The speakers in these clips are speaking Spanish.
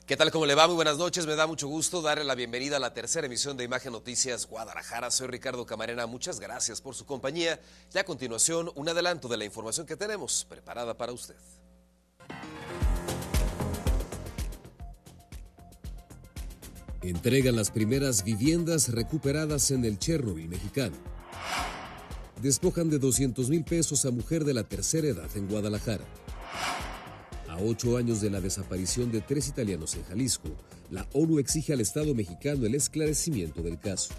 ¿Qué tal? ¿Cómo le va? Muy buenas noches. Me da mucho gusto darle la bienvenida a la tercera emisión de Imagen Noticias Guadalajara. Soy Ricardo Camarena. Muchas gracias por su compañía. Y a continuación, un adelanto de la información que tenemos preparada para usted. Entregan las primeras viviendas recuperadas en el Chernobyl mexicano. Despojan de 200,000 pesos a mujer de la tercera edad en Guadalajara. A 8 años de la desaparición de 3 italianos en Jalisco, la ONU exige al Estado mexicano el esclarecimiento del caso.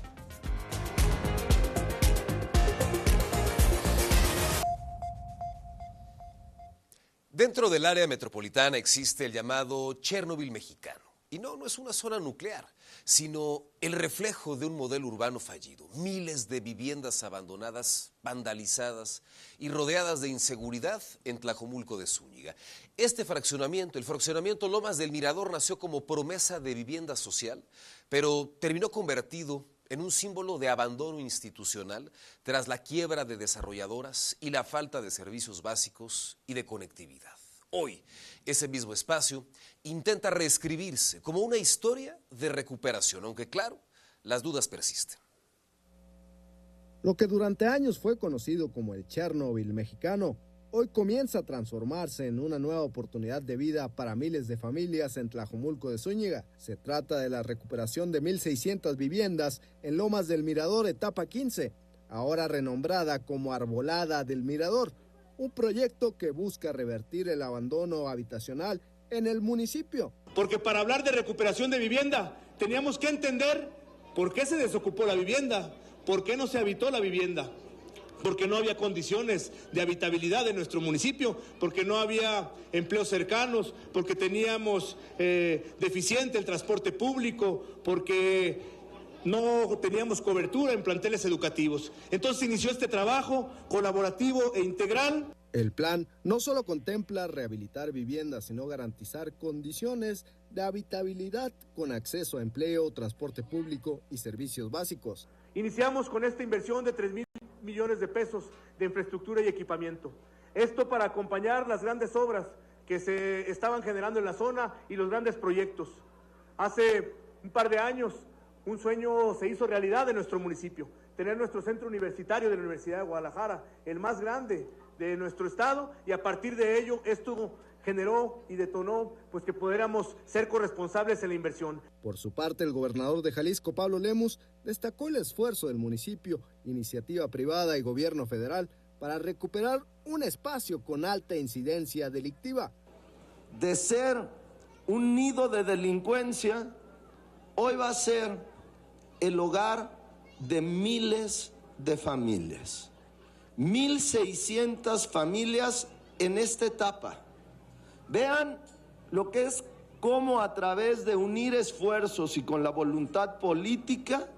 Dentro del área metropolitana existe el llamado Chernobyl mexicano. Y no es una zona nuclear, sino el reflejo de un modelo urbano fallido. Miles de viviendas abandonadas, vandalizadas y rodeadas de inseguridad en Tlajomulco de Zúñiga. Este fraccionamiento, el fraccionamiento Lomas del Mirador, nació como promesa de vivienda social, pero terminó convertido en un símbolo de abandono institucional tras la quiebra de desarrolladoras y la falta de servicios básicos y de conectividad. Hoy, ese mismo espacio intenta reescribirse como una historia de recuperación, aunque claro, las dudas persisten. Lo que durante años fue conocido como el Chernobyl mexicano, hoy comienza a transformarse en una nueva oportunidad de vida para miles de familias en Tlajomulco de Zúñiga. Se trata de la recuperación de 1,600 viviendas en Lomas del Mirador, etapa 15, ahora renombrada como Arbolada del Mirador, un proyecto que busca revertir el abandono habitacional en el municipio. Porque para hablar de recuperación de vivienda, teníamos que entender por qué se desocupó la vivienda, por qué no se habitó la vivienda, porque no había condiciones de habitabilidad en nuestro municipio, porque no había empleos cercanos, porque teníamos deficiente el transporte público, porque no teníamos cobertura en planteles educativos. Entonces inició este trabajo colaborativo e integral. El plan no solo contempla rehabilitar viviendas, sino garantizar condiciones de habitabilidad con acceso a empleo, transporte público y servicios básicos. Iniciamos con esta inversión de 3,000 millones de pesos de infraestructura y equipamiento. Esto para acompañar las grandes obras que se estaban generando en la zona y los grandes proyectos. Hace un par de años, un sueño se hizo realidad en nuestro municipio, tener nuestro centro universitario de la Universidad de Guadalajara, el más grande de nuestro estado, y a partir de ello esto generó y detonó pues que pudiéramos ser corresponsables en la inversión. Por su parte, el gobernador de Jalisco, Pablo Lemus, destacó el esfuerzo del municipio, iniciativa privada y gobierno federal para recuperar un espacio con alta incidencia delictiva. De ser un nido de delincuencia, hoy va a ser el hogar de miles de familias. 1,600 familias en esta etapa. Vean lo que es cómo a través de unir esfuerzos y con la voluntad política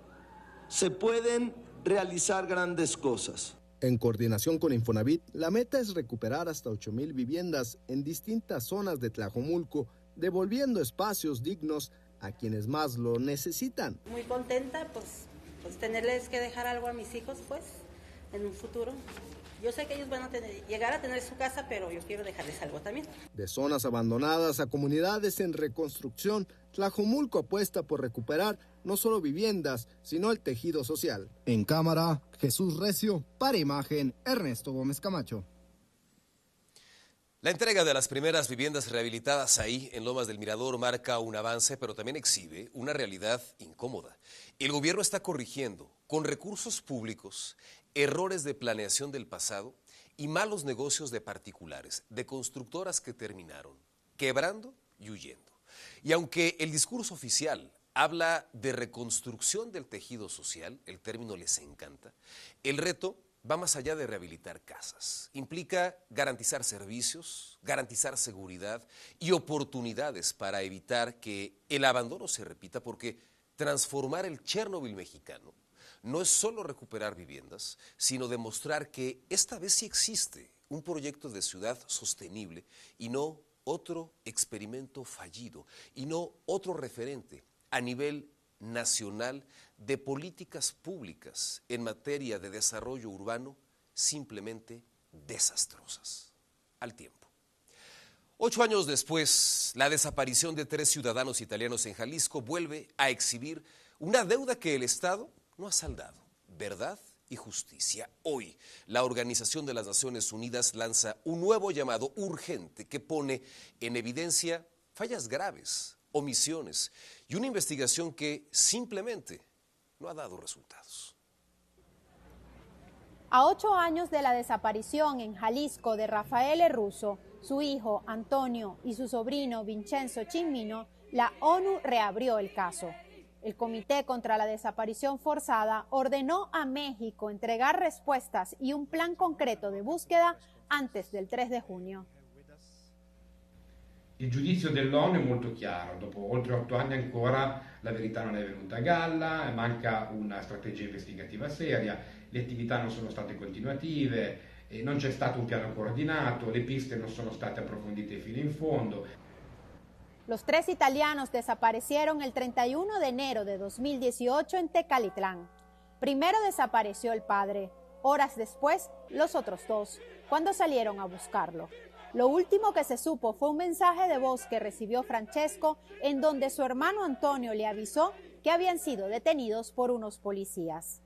se pueden realizar grandes cosas. En coordinación con Infonavit, la meta es recuperar hasta 8,000 viviendas en distintas zonas de Tlajomulco, devolviendo espacios dignos a quienes más lo necesitan. Muy contenta, pues tenerles que dejar algo a mis hijos, pues, en un futuro. Yo sé que ellos van a llegar a tener su casa, pero yo quiero dejarles algo también. De zonas abandonadas a comunidades en reconstrucción, Tlajomulco apuesta por recuperar no solo viviendas, sino el tejido social. En cámara, Jesús Recio, para Imagen, Ernesto Gómez Camacho. La entrega de las primeras viviendas rehabilitadas ahí en Lomas del Mirador marca un avance, pero también exhibe una realidad incómoda. El gobierno está corrigiendo con recursos públicos errores de planeación del pasado y malos negocios de particulares, de constructoras que terminaron quebrando y huyendo. Y aunque el discurso oficial habla de reconstrucción del tejido social, el término les encanta, el reto va más allá de rehabilitar casas. Implica garantizar servicios, garantizar seguridad y oportunidades para evitar que el abandono se repita, porque transformar el Chernobyl mexicano no es solo recuperar viviendas, sino demostrar que esta vez sí existe un proyecto de ciudad sostenible y no otro experimento fallido, y no otro referente a nivel nacional de políticas públicas en materia de desarrollo urbano simplemente desastrosas. Al tiempo. 8 años después, la desaparición de 3 ciudadanos italianos en Jalisco vuelve a exhibir una deuda que el Estado no ha saldado: verdad y justicia. Hoy, la Organización de las Naciones Unidas lanza un nuevo llamado urgente que pone en evidencia fallas graves, omisiones y una investigación que simplemente no ha dado resultados. A 8 años de la desaparición en Jalisco de Rafael Russo, su hijo Antonio y su sobrino Vincenzo Cimmino, la ONU reabrió el caso. El Comité contra la Desaparición Forzada ordenó a México entregar respuestas y un plan concreto de búsqueda antes del 3 de junio. Il giudizio dell'ONU è molto chiaro: dopo oltre 8 anni ancora la verità non è venuta a galla, manca una strategia investigativa seria, le attività non sono state continuative, non c'è stato un piano coordinato, le piste non sono state approfondite fino in fondo. Los 3 italianos desaparecieron el 31 de enero de 2018 en Tecalitlán. Primero desapareció el padre, horas después los otros 2, cuando salieron a buscarlo. Lo último que se supo fue un mensaje de voz que recibió Francesco, en donde su hermano Antonio le avisó que habían sido detenidos por unos policías.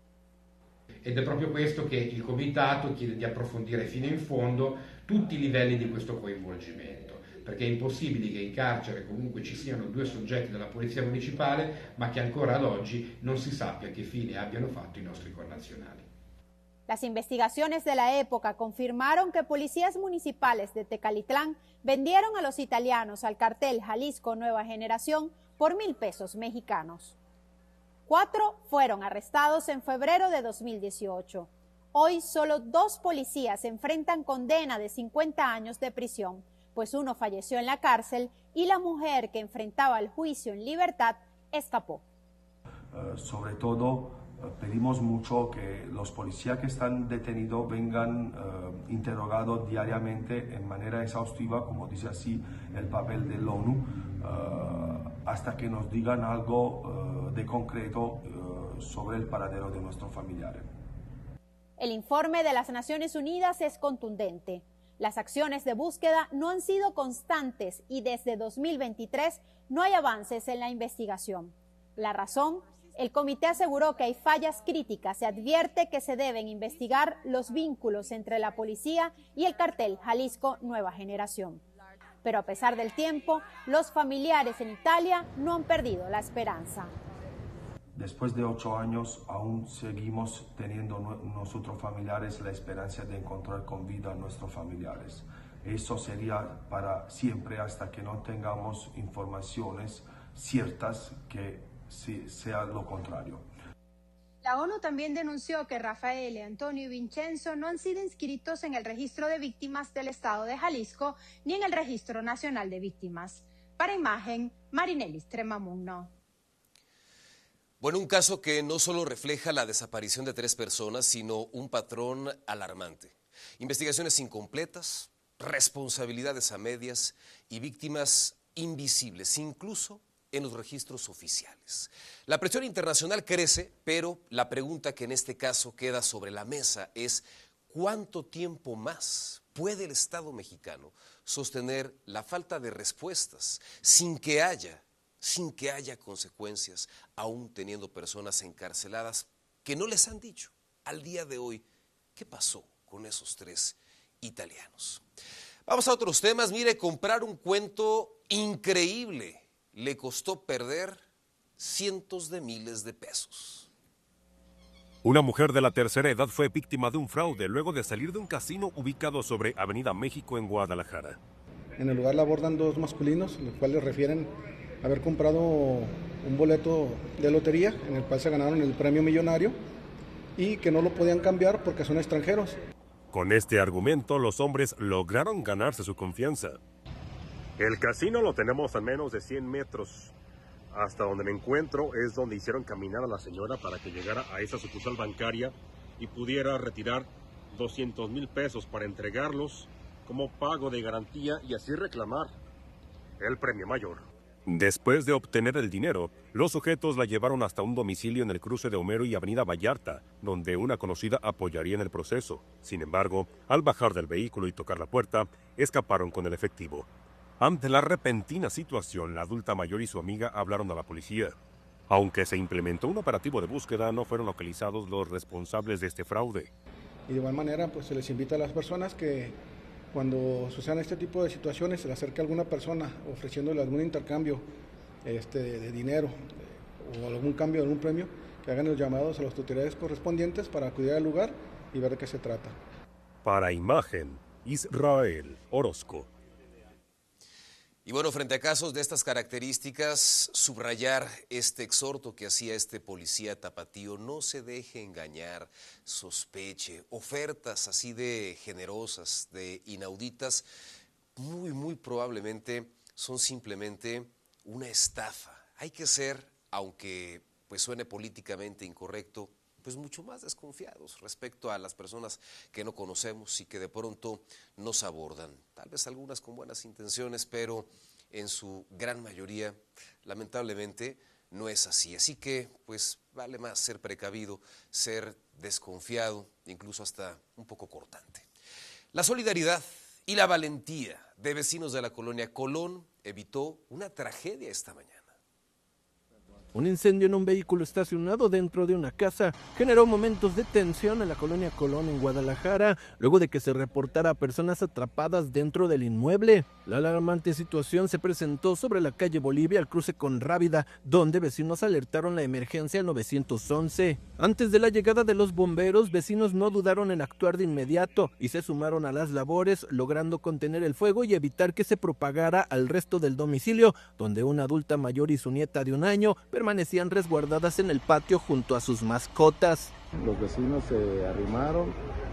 Ed è proprio questo che il Comitato chiede di approfondire fino in fondo tutti i livelli di questo coinvolgimento, perché è impossibile che in carcere comunque ci siano 2 soggetti della Polizia Municipale, ma che ancora ad oggi non si sappia che fine abbiano fatto i nostri connazionali. Las investigaciones de la época confirmaron que policías municipales de Tecalitlán vendieron a los italianos al cartel Jalisco Nueva Generación por 1,000 pesos mexicanos. 4 fueron arrestados en febrero de 2018. Hoy solo 2 policías enfrentan condena de 50 años de prisión, pues uno falleció en la cárcel y la mujer que enfrentaba el juicio en libertad escapó. Sobre todo, pedimos mucho que los policías que están detenidos vengan interrogados diariamente en manera exhaustiva, como dice así el papel de la ONU, hasta que nos digan algo de concreto sobre el paradero de nuestros familiares. El informe de las Naciones Unidas es contundente. Las acciones de búsqueda no han sido constantes y desde 2023 no hay avances en la investigación. La razón: el comité aseguró que hay fallas críticas y advierte que se deben investigar los vínculos entre la policía y el cartel Jalisco Nueva Generación. Pero a pesar del tiempo, los familiares en Italia no han perdido la esperanza. Después de 8 años, aún seguimos teniendo nosotros familiares la esperanza de encontrar con vida a nuestros familiares. Eso sería para siempre hasta que no tengamos informaciones ciertas que sea lo contrario. La ONU también denunció que Rafael, Antonio y Vincenzo no han sido inscritos en el registro de víctimas del estado de Jalisco ni en el registro nacional de víctimas. Para Imagen, Marinelis Tremamugno. Bueno, un caso que no solo refleja la desaparición de 3 personas, sino un patrón alarmante. Investigaciones incompletas, responsabilidades a medias y víctimas invisibles, incluso en los registros oficiales. La presión internacional crece, pero la pregunta que en este caso queda sobre la mesa es: ¿cuánto tiempo más puede el Estado mexicano sostener la falta de respuestas sin que haya consecuencias, aún teniendo personas encarceladas que no les han dicho al día de hoy qué pasó con esos 3 italianos? Vamos a otros temas. Mire, comprar un cuento increíble le costó perder cientos de miles de pesos. Una mujer de la tercera edad fue víctima de un fraude luego de salir de un casino ubicado sobre Avenida México en Guadalajara. En el lugar la abordan 2 masculinos, los cuales refieren haber comprado un boleto de lotería en el cual se ganaron el premio millonario y que no lo podían cambiar porque son extranjeros. Con este argumento, los hombres lograron ganarse su confianza. El casino lo tenemos a menos de 100 metros. Hasta donde me encuentro es donde hicieron caminar a la señora para que llegara a esa sucursal bancaria y pudiera retirar 200,000 pesos para entregarlos como pago de garantía y así reclamar el premio mayor. Después de obtener el dinero, los sujetos la llevaron hasta un domicilio en el cruce de Homero y Avenida Vallarta, donde una conocida apoyaría en el proceso. Sin embargo, al bajar del vehículo y tocar la puerta, escaparon con el efectivo. Ante la repentina situación, la adulta mayor y su amiga hablaron a la policía. Aunque se implementó un operativo de búsqueda, no fueron localizados los responsables de este fraude. Y de igual manera, pues se les invita a las personas que cuando sucedan este tipo de situaciones se le acerque a alguna persona ofreciéndole algún intercambio de dinero o algún cambio de algún premio, que hagan los llamados a las autoridades correspondientes para acudir al lugar y ver de qué se trata. Para Imagen, Israel Orozco. Y bueno, frente a casos de estas características, subrayar este exhorto que hacía este policía tapatío: no se deje engañar, sospeche. Ofertas así de generosas, de inauditas, muy probablemente son simplemente una estafa. Hay que ser, aunque pues suene políticamente incorrecto, pues mucho más desconfiados respecto a las personas que no conocemos y que de pronto nos abordan. Tal vez algunas con buenas intenciones, pero en su gran mayoría, lamentablemente, no es así. Así que, pues, vale más ser precavido, ser desconfiado, incluso hasta un poco cortante. La solidaridad y la valentía de vecinos de la colonia Colón evitó una tragedia esta mañana. Un incendio en un vehículo estacionado dentro de una casa generó momentos de tensión en la colonia Colón en Guadalajara, luego de que se reportara a personas atrapadas dentro del inmueble. La alarmante situación se presentó sobre la calle Bolivia al cruce con Rábida, donde vecinos alertaron la emergencia al 911. Antes de la llegada de los bomberos, vecinos no dudaron en actuar de inmediato y se sumaron a las labores, logrando contener el fuego y evitar que se propagara al resto del domicilio, donde una adulta mayor y su nieta de 1 año permanecían resguardadas en el patio junto a sus mascotas. Los vecinos se arrimaron,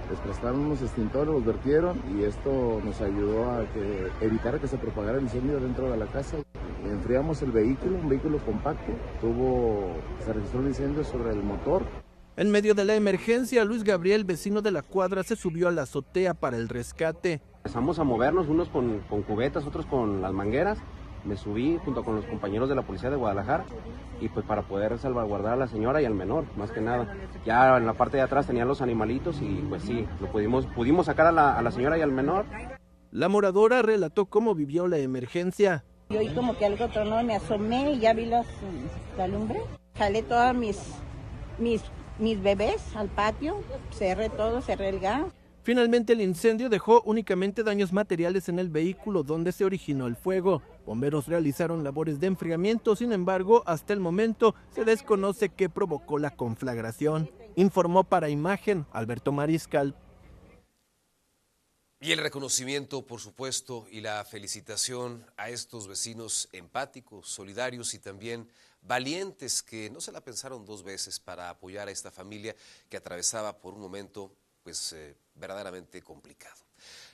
les prestaron unos extintores, los vertieron y esto nos ayudó a evitar que se propagara el incendio dentro de la casa. Enfriamos el vehículo, un vehículo compacto, se registró un incendio sobre el motor. En medio de la emergencia, Luis Gabriel, vecino de la cuadra, se subió a la azotea para el rescate. Empezamos a movernos, unos con cubetas, otros con las mangueras. Me subí junto con los compañeros de la policía de Guadalajara y pues para poder salvaguardar a la señora y al menor, más que nada. Ya en la parte de atrás tenían los animalitos y pues sí, pudimos sacar a la señora y al menor. La moradora relató cómo vivió la emergencia. Yo oí como que algo tronó, me asomé y ya vi la lumbre. Jalé todas mis bebés al patio, cerré el gas. Finalmente el incendio dejó únicamente daños materiales en el vehículo donde se originó el fuego. Bomberos realizaron labores de enfriamiento, sin embargo, hasta el momento se desconoce qué provocó la conflagración. Informó para Imagen Alberto Mariscal. Y el reconocimiento, por supuesto, y la felicitación a estos vecinos empáticos, solidarios y también valientes que no se la pensaron 2 veces para apoyar a esta familia que atravesaba por un momento verdaderamente complicado.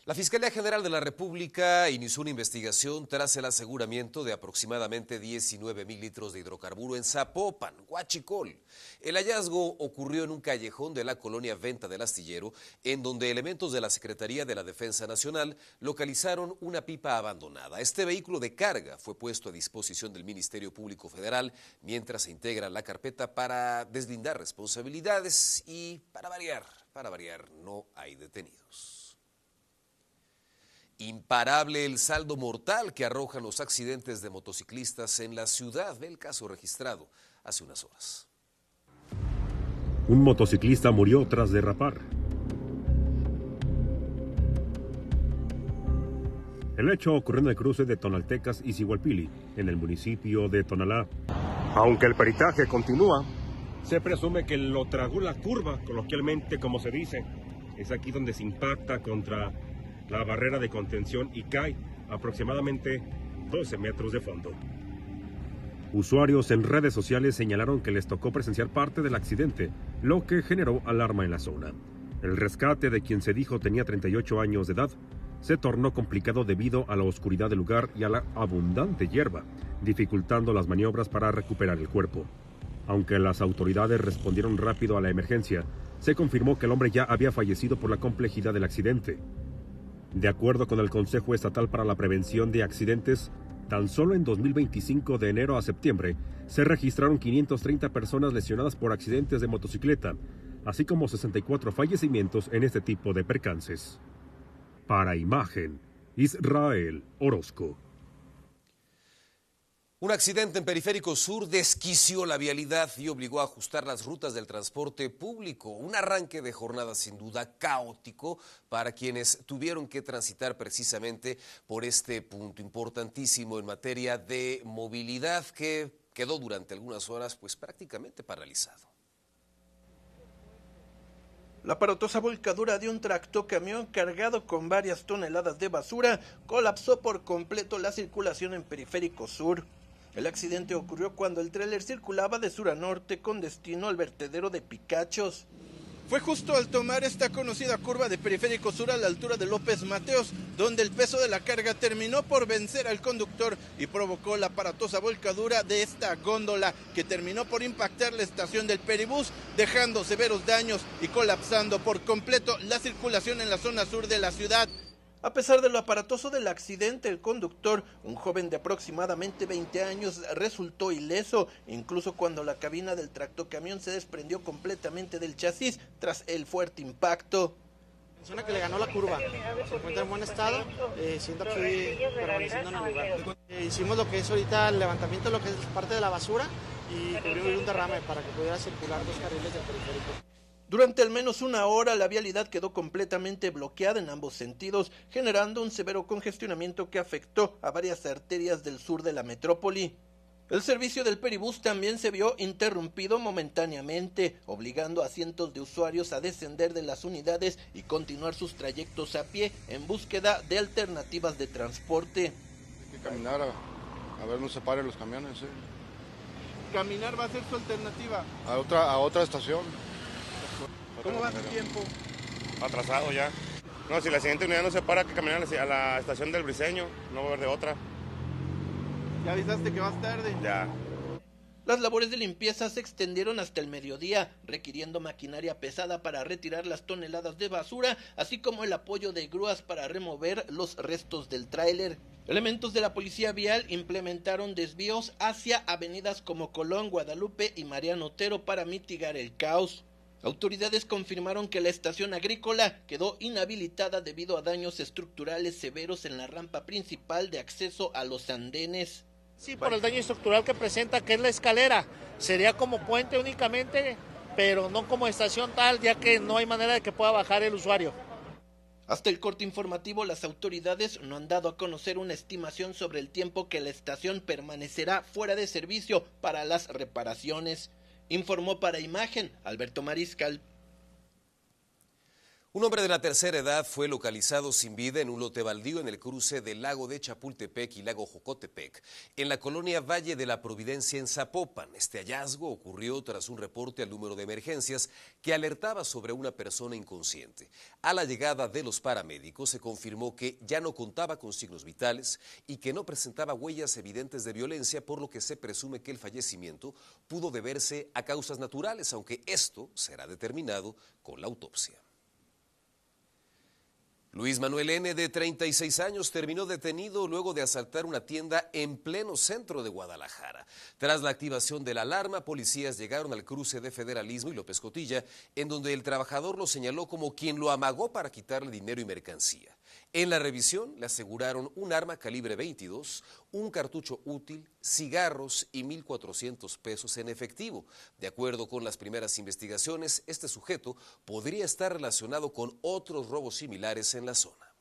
La Fiscalía General de la República inició una investigación tras el aseguramiento de aproximadamente 19,000 litros de hidrocarburo en Zapopan, Huachicol. El hallazgo ocurrió en un callejón de la colonia Venta del Astillero, en donde elementos de la Secretaría de la Defensa Nacional localizaron una pipa abandonada. Este vehículo de carga fue puesto a disposición del Ministerio Público Federal mientras se integra la carpeta para deslindar responsabilidades y, para variar, no hay detenidos. Imparable el saldo mortal que arrojan los accidentes de motociclistas en la ciudad. Ve el caso registrado hace unas horas. Un motociclista murió tras derrapar. El hecho ocurrió en el cruce de Tonaltecas y Sigualpili, en el municipio de Tonalá. Aunque el peritaje continúa, se presume que lo tragó la curva, coloquialmente como se dice. Es aquí donde se impacta contra la barrera de contención y cae aproximadamente 12 metros de fondo. Usuarios en redes sociales señalaron que les tocó presenciar parte del accidente, lo que generó alarma en la zona. El rescate de quien se dijo tenía 38 años de edad se tornó complicado debido a la oscuridad del lugar y a la abundante hierba, dificultando las maniobras para recuperar el cuerpo. Aunque las autoridades respondieron rápido a la emergencia, se confirmó que el hombre ya había fallecido por la complejidad del accidente. De acuerdo con el Consejo Estatal para la Prevención de Accidentes, tan solo en 2025 de enero a septiembre se registraron 530 personas lesionadas por accidentes de motocicleta, así como 64 fallecimientos en este tipo de percances. Para Imagen, Israel Orozco. Un accidente en Periférico Sur desquició la vialidad y obligó a ajustar las rutas del transporte público. Un arranque de jornada sin duda caótico para quienes tuvieron que transitar precisamente por este punto importantísimo en materia de movilidad que quedó durante algunas horas pues prácticamente paralizado. La aparatosa volcadura de un tractocamión cargado con varias toneladas de basura colapsó por completo la circulación en Periférico Sur. El accidente ocurrió cuando el tráiler circulaba de sur a norte con destino al vertedero de Picachos. Fue justo al tomar esta conocida curva de Periférico Sur a la altura de López Mateos, donde el peso de la carga terminó por vencer al conductor y provocó la aparatosa volcadura de esta góndola que terminó por impactar la estación del Peribús, dejando severos daños y colapsando por completo la circulación en la zona sur de la ciudad. A pesar de lo aparatoso del accidente, el conductor, un joven de aproximadamente 20 años, resultó ileso, incluso cuando la cabina del tractocamión se desprendió completamente del chasis tras el fuerte impacto. La persona que le ganó la curva se encuentra en buen estado, siendo aquí permaneciendo en el lugar. Hicimos lo que es ahorita el levantamiento de lo que es parte de la basura y cubrimos un derrame para que pudiera circular 2 carriles del periférico. Durante al menos una hora, la vialidad quedó completamente bloqueada en ambos sentidos, generando un severo congestionamiento que afectó a varias arterias del sur de la metrópoli. El servicio del Peribús también se vio interrumpido momentáneamente, obligando a cientos de usuarios a descender de las unidades y continuar sus trayectos a pie en búsqueda de alternativas de transporte. Hay que caminar a ver no se paren los camiones. ¿Caminar va a ser su alternativa? A otra estación. ¿Cómo va su tiempo? Atrasado ya. No, si la siguiente unidad no se para, que caminar a la estación del Briceño, no va a haber de otra. ¿Ya avisaste que vas tarde? Ya. Las labores de limpieza se extendieron hasta el mediodía, requiriendo maquinaria pesada para retirar las toneladas de basura, así como el apoyo de grúas para remover los restos del tráiler. Elementos de la policía vial implementaron desvíos hacia avenidas como Colón, Guadalupe y Mariano Otero para mitigar el caos. Autoridades confirmaron que la estación agrícola quedó inhabilitada debido a daños estructurales severos en la rampa principal de acceso a los andenes. Sí, por el daño estructural que presenta, que es la escalera. Sería como puente únicamente, pero no como estación tal, ya que no hay manera de que pueda bajar el usuario. Hasta el corte informativo, las autoridades no han dado a conocer una estimación sobre el tiempo que la estación permanecerá fuera de servicio para las reparaciones. Informó para Imagen Alberto Mariscal. Un hombre de la tercera edad fue localizado sin vida en un lote baldío en el cruce del lago de Chapultepec y lago Jocotepec, en la colonia Valle de la Providencia en Zapopan. Este hallazgo ocurrió tras un reporte al número de emergencias que alertaba sobre una persona inconsciente. A la llegada de los paramédicos se confirmó que ya no contaba con signos vitales y que no presentaba huellas evidentes de violencia, por lo que se presume que el fallecimiento pudo deberse a causas naturales, aunque esto será determinado con la autopsia. Luis Manuel N., de 36 años, terminó detenido luego de asaltar una tienda en pleno centro de Guadalajara. Tras la activación de la alarma, policías llegaron al cruce de Federalismo y López Cotilla, en donde el trabajador lo señaló como quien lo amagó para quitarle dinero y mercancía. En la revisión le aseguraron un arma calibre 22, un cartucho útil, cigarros y 1,400 pesos en efectivo. De acuerdo con las primeras investigaciones, este sujeto podría estar relacionado con otros robos similares en la zona.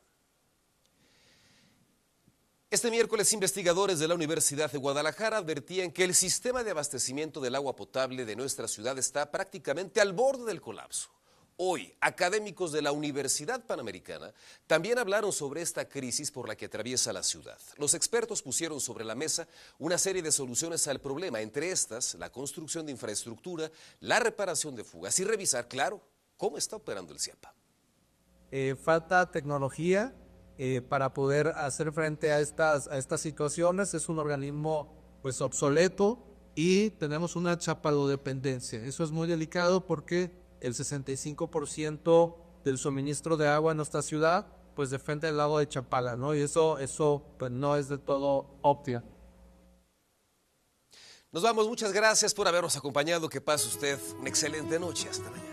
Este miércoles, investigadores de la Universidad de Guadalajara advertían que el sistema de abastecimiento del agua potable de nuestra ciudad está prácticamente al borde del colapso. Hoy, académicos de la Universidad Panamericana también hablaron sobre esta crisis por la que atraviesa la ciudad. Los expertos pusieron sobre la mesa una serie de soluciones al problema, entre estas la construcción de infraestructura, la reparación de fugas y revisar, claro, cómo está operando el CIAPA. Falta tecnología para poder hacer frente a estas situaciones. Es un organismo pues obsoleto y tenemos una chapalodependencia. Eso es muy delicado porque el 65% del suministro de agua en nuestra ciudad pues depende del lago de Chapala, ¿no? Y eso pues no es de todo óptimo. Nos vamos, muchas gracias por habernos acompañado. Que pase usted una excelente noche. Hasta mañana.